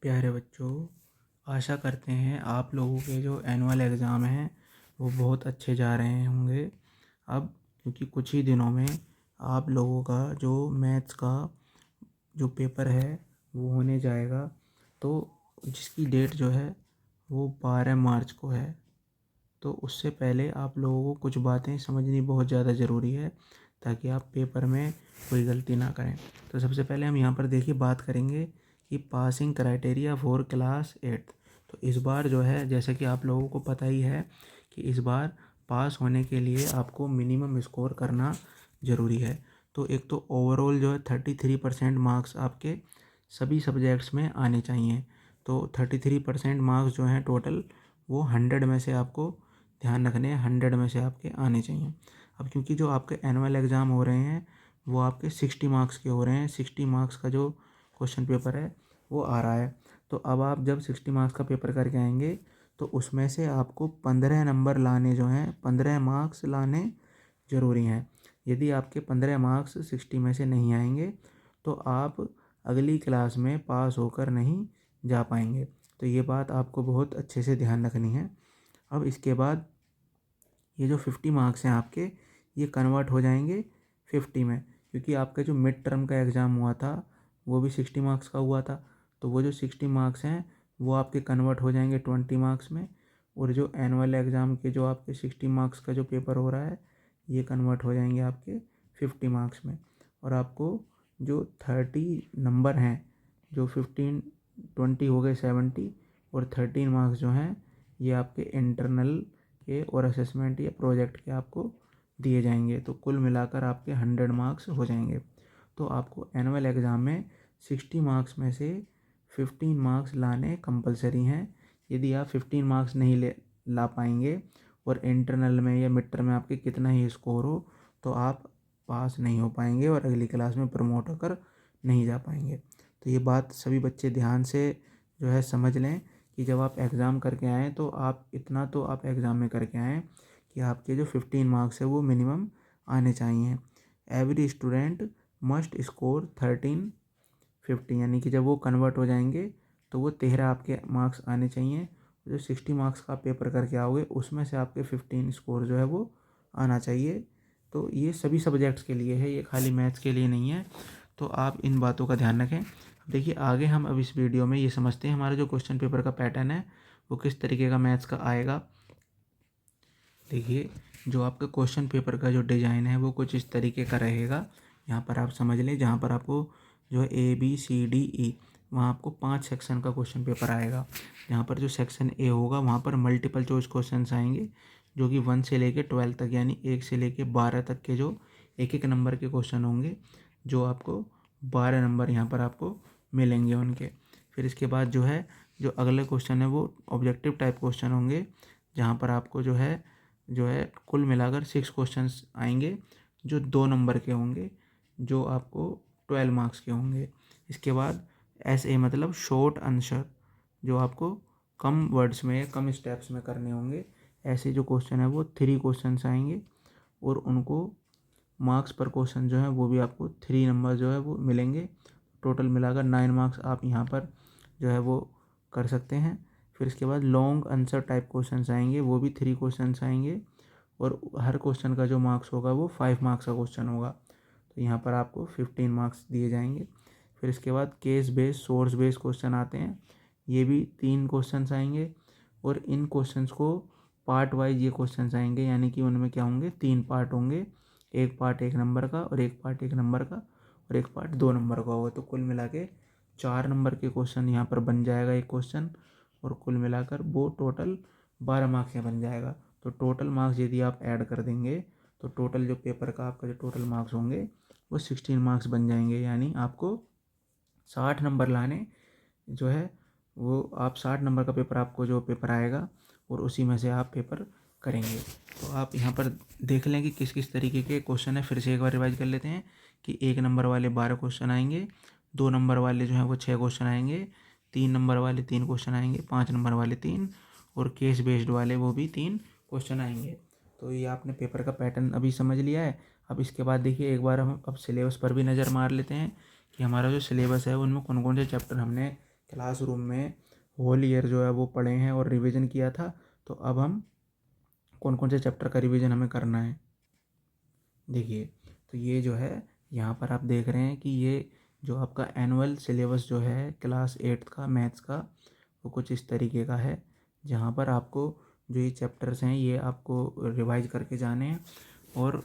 प्यारे बच्चों, आशा करते हैं आप लोगों के जो एनुअल एग्ज़ाम हैं वो बहुत अच्छे जा रहे होंगे। अब क्योंकि कुछ ही दिनों में आप लोगों का जो मैथ्स का जो पेपर है वो होने जाएगा, तो जिसकी डेट जो है वो 12 मार्च को है। तो उससे पहले आप लोगों को कुछ बातें समझनी बहुत ज़्यादा ज़रूरी है ताकि आप पेपर में कोई गलती ना करें। तो सबसे पहले हम यहाँ पर देखिए बात करेंगे कि पासिंग क्राइटेरिया फॉर क्लास 8। तो इस बार जो है, जैसे कि आप लोगों को पता ही है कि इस बार पास होने के लिए आपको मिनिमम स्कोर करना ज़रूरी है। तो एक तो ओवरऑल जो है 33% मार्क्स आपके सभी सब्जेक्ट्स में आने चाहिए। तो 33% मार्क्स जो हैं टोटल, वो 100 में से आपको ध्यान रखने हैं, 100 में से आपके आने चाहिए। अब क्योंकि जो आपके एनुअल एग्ज़ाम हो रहे हैं वो आपके 60 मार्क्स के हो रहे हैं, 60 मार्क्स का जो क्वेश्चन पेपर है वो आ रहा है। तो अब आप जब 60 मार्क्स का पेपर करके आएंगे तो उसमें से आपको 15 नंबर लाने जो हैं, 15 मार्क्स लाने ज़रूरी हैं। यदि आपके 15 मार्क्स 60 में से नहीं आएंगे तो आप अगली क्लास में पास होकर नहीं जा पाएंगे। तो ये बात आपको बहुत अच्छे से ध्यान रखनी है। अब इसके बाद ये जो 50 मार्क्स हैं आपके, ये कन्वर्ट हो जाएंगे 50 में, क्योंकि आपका जो मिड टर्म का एग्ज़ाम हुआ था वो भी 60 मार्क्स का हुआ था। तो वो जो 60 मार्क्स हैं वो आपके कन्वर्ट हो जाएंगे 20 मार्क्स में, और जो एनुअल एग्ज़ाम के जो आपके 60 मार्क्स का जो पेपर हो रहा है ये कन्वर्ट हो जाएंगे आपके 50 मार्क्स में। और आपको जो 30 नंबर हैं, जो 15 20 हो गए 70, और 13 मार्क्स जो हैं ये आपके इंटरनल के और असेसमेंट या प्रोजेक्ट के आपको दिए जाएंगे। तो कुल मिलाकर आपके 100 मार्क्स हो जाएंगे। तो आपको एनुअल एग्ज़ाम में 60 मार्क्स में से 15 मार्क्स लाने कंपलसरी हैं। यदि आप 15 मार्क्स नहीं ले ला पाएंगे और इंटरनल में या मिड टर्म में आपके कितना ही स्कोर हो तो आप पास नहीं हो पाएंगे और अगली क्लास में प्रमोट होकर नहीं जा पाएंगे। तो ये बात सभी बच्चे ध्यान से जो है समझ लें कि जब आप एग्ज़ाम करके आएँ तो आप इतना तो आप एग्ज़ाम में करके आएँ कि आपके जो 15 मार्क्स है वो मिनिमम आने चाहिए। एवरी स्टूडेंट मस्ट स्कोर 1350, यानी कि जब वो कन्वर्ट हो जाएंगे तो वो 13 आपके मार्क्स आने चाहिए। जो 60 मार्क्स का पेपर करके आओगे उसमें से आपके 15 स्कोर जो है वो आना चाहिए। तो ये सभी सब्जेक्ट्स के लिए है, ये खाली मैथ्स के लिए नहीं है। तो आप इन बातों का ध्यान रखें। देखिए आगे हम अब इस वीडियो में ये समझते हैं हमारा जो क्वेश्चन पेपर का पैटर्न है वो किस तरीके का मैथ्स का आएगा। देखिए जो आपका क्वेश्चन पेपर का जो डिज़ाइन है वो कुछ इस तरीके का रहेगा। यहाँ पर आप समझ लें, जहाँ पर आपको जो है ABCDE, वहाँ आपको 5 सेक्शन का क्वेश्चन पेपर आएगा। यहाँ पर जो सेक्शन ए होगा वहाँ पर मल्टीपल चॉइस क्वेश्चंस आएंगे जो कि 1 से लेके 12 तक, यानी 1 से लेके 12 तक के जो एक एक नंबर के क्वेश्चन होंगे, जो आपको 12 नंबर यहाँ पर आपको मिलेंगे उनके। फिर इसके बाद जो है जो अगले क्वेश्चन है वो ऑब्जेक्टिव टाइप क्वेश्चन होंगे, जहाँ पर आपको जो है कुल मिलाकर 6 क्वेश्चंस आएंगे जो 2 नंबर के होंगे, जो आपको 12 मार्क्स के होंगे। इसके बाद SA मतलब शॉर्ट आंसर, जो आपको कम वर्ड्स में या कम स्टेप्स में करने होंगे। ऐसे जो क्वेश्चन है वो 3 क्वेश्चंस आएंगे और उनको मार्क्स पर क्वेश्चन जो है वो भी आपको 3 नंबर जो है वो मिलेंगे। टोटल मिलाकर 9 मार्क्स आप यहाँ पर जो है वो कर सकते हैं। फिर इसके बाद लॉन्ग आंसर टाइप क्वेश्चंस आएंगे, वो भी 3 क्वेश्चंस आएंगे और हर क्वेश्चन का जो मार्क्स होगा वो 5 मार्क्स का क्वेश्चन होगा। तो यहाँ पर आपको 15 मार्क्स दिए जाएंगे। फिर इसके बाद case based source based question आते हैं, ये भी 3 क्वेश्चंस आएंगे और इन क्वेश्चंस को पार्ट वाइज ये क्वेश्चंस आएंगे, यानी कि उनमें क्या होंगे, 3 पार्ट होंगे, एक पार्ट 1 नंबर का और एक पार्ट 1 नंबर का और एक पार्ट 2 नंबर का होगा। तो कुल मिला के 4 नंबर के क्वेश्चन यहाँ पर बन जाएगा एक क्वेश्चन, और कुल मिलाकर वो टोटल 12 मार्क्स में बन जाएगा। तो टोटल मार्क्स यदि आप ऐड कर देंगे तो टोटल जो पेपर का आपका जो टोटल मार्क्स होंगे वो 16 मार्क्स बन जाएंगे, यानी आपको 60 नंबर लाने जो है वो आप 60 नंबर का पेपर आपको जो पेपर आएगा और उसी में से आप पेपर करेंगे। तो आप यहाँ पर देख लें कि किस किस तरीके के क्वेश्चन है। फिर से एक बार रिवाइज कर लेते हैं कि 1 नंबर वाले 12 क्वेश्चन आएंगे, 2 नंबर वाले जो हैं वो 6 क्वेश्चन आएंगे, 3 नंबर वाले 3 क्वेश्चन आएंगे, 5 नंबर वाले 3, और केस बेस्ड वाले वो भी 3 क्वेश्चन आएंगे। तो ये आपने पेपर का पैटर्न अभी समझ लिया है। अब इसके बाद देखिए एक बार हम अब सिलेबस पर भी नज़र मार लेते हैं कि हमारा जो सिलेबस है उनमें कौन कौन से चैप्टर हमने क्लासरूम में होल ईयर जो है वो पढ़े हैं और रिवीजन किया था। तो अब हम कौन कौन से चैप्टर का रिवीजन हमें करना है, देखिए। तो ये जो है यहाँ पर आप देख रहे हैं कि ये जो आपका एनुअल सिलेबस जो है क्लास 8 का मैथ्स का, वो कुछ इस तरीके का है, जहाँ पर आपको जो ये चैप्टर्स हैं ये आपको रिवाइज करके जाने हैं और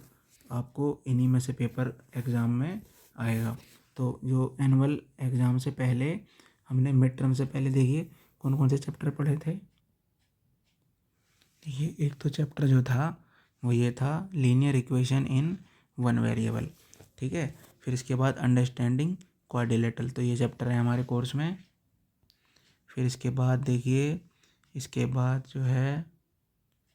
आपको इन्हीं में से पेपर एग्ज़ाम में आएगा। तो जो एनुअल एग्ज़ाम से पहले हमने मिड टर्म से पहले देखिए कौन कौन से चैप्टर पढ़े थे। देखिए एक तो चैप्टर जो था वो ये था linear equation in one variable, ठीक है। फिर इसके बाद अंडरस्टैंडिंग क्वाड्रिलेटरल, तो ये चैप्टर है हमारे कोर्स में। फिर इसके बाद देखिए इसके बाद जो है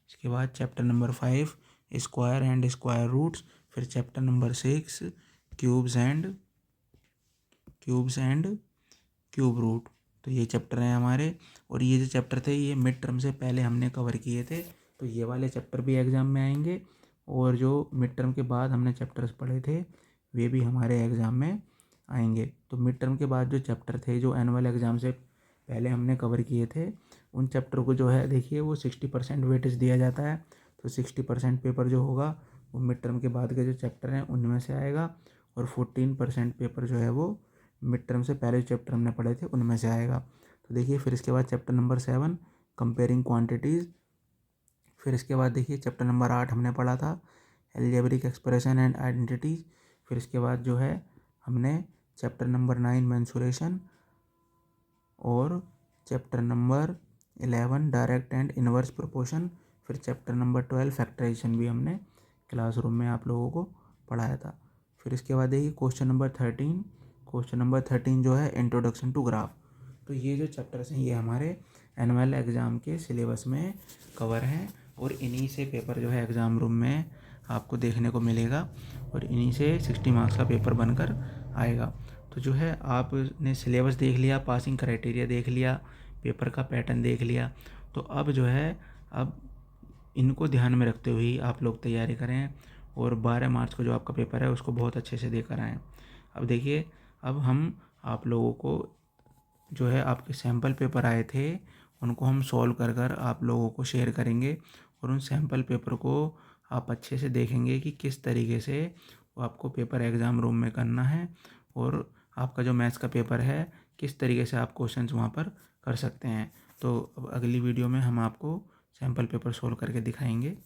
इसके बाद chapter number 5 square and square roots. फिर chapter number 6 cubes and cube root. तो ये चैप्टर हैं हमारे, और ये जो चैप्टर थे ये मिड टर्म से पहले हमने कवर किए थे। तो ये वाले चैप्टर भी एग्ज़ाम में आएंगे, और जो मिड टर्म के बाद हमने चैप्टर्स पढ़े थे वे भी हमारे एग्ज़ाम में आएंगे। तो मिड टर्म के बाद जो चैप्टर थे जो एनुअल एग्ज़ाम से पहले हमने कवर किए थे, उन चैप्टर को जो है देखिए वो 60% वेटेज दिया जाता है। तो 60% पेपर जो होगा वो मिड टर्म के बाद के जो चैप्टर हैं उनमें से आएगा, और 14% पेपर जो है वो मिड टर्म से पहले जो चैप्टर हमने पढ़े थे उनमें से आएगा। तो देखिए फिर इसके बाद चैप्टर नंबर 7 कंपेयरिंग क्वांटिटीज़। फिर इसके बाद देखिए चैप्टर नंबर 8 हमने पढ़ा था एल्जेब्रिक एक्सप्रेशन एंड आइडेंटिटीज। फिर इसके बाद जो है हमने चैप्टर नंबर 9 मेंसुरेशन, और chapter number 11 direct and inverse proportion. फिर चैप्टर नंबर 12 फैक्टराइजेशन भी हमने क्लासरूम में आप लोगों को पढ़ाया था। फिर इसके बाद देखिए क्वेश्चन नंबर 13 जो है इंट्रोडक्शन टू ग्राफ। तो ये जो चैप्टर्स हैं ये हमारे एनुअल एग्ज़ाम के सिलेबस में कवर हैं, और इन्हीं से पेपर जो है एग्ज़ाम रूम में आपको देखने को मिलेगा, और इन्हीं से 60 मार्क्स का पेपर बनकर आएगा। तो जो है आपने सिलेबस देख लिया, पासिंग क्राइटेरिया देख लिया, पेपर का पैटर्न देख लिया। तो अब जो है अब इनको ध्यान में रखते हुए आप लोग तैयारी करें, और 12 मार्च को जो आपका पेपर है उसको बहुत अच्छे से देकर आएँ। अब देखिए अब हम आप लोगों को जो है आपके सैम्पल पेपर आए थे उनको हम सॉल्व कर कर आप लोगों को शेयर करेंगे, और उन सैम्पल पेपर को आप अच्छे से देखेंगे कि किस तरीके से वो आपको पेपर एग्ज़ाम रूम में करना है, और आपका जो मैथ्स का पेपर है किस तरीके से आप क्वेश्चंस वहाँ पर कर सकते हैं। तो अब अगली वीडियो में हम आपको सैम्पल पेपर सॉल्व करके दिखाएंगे।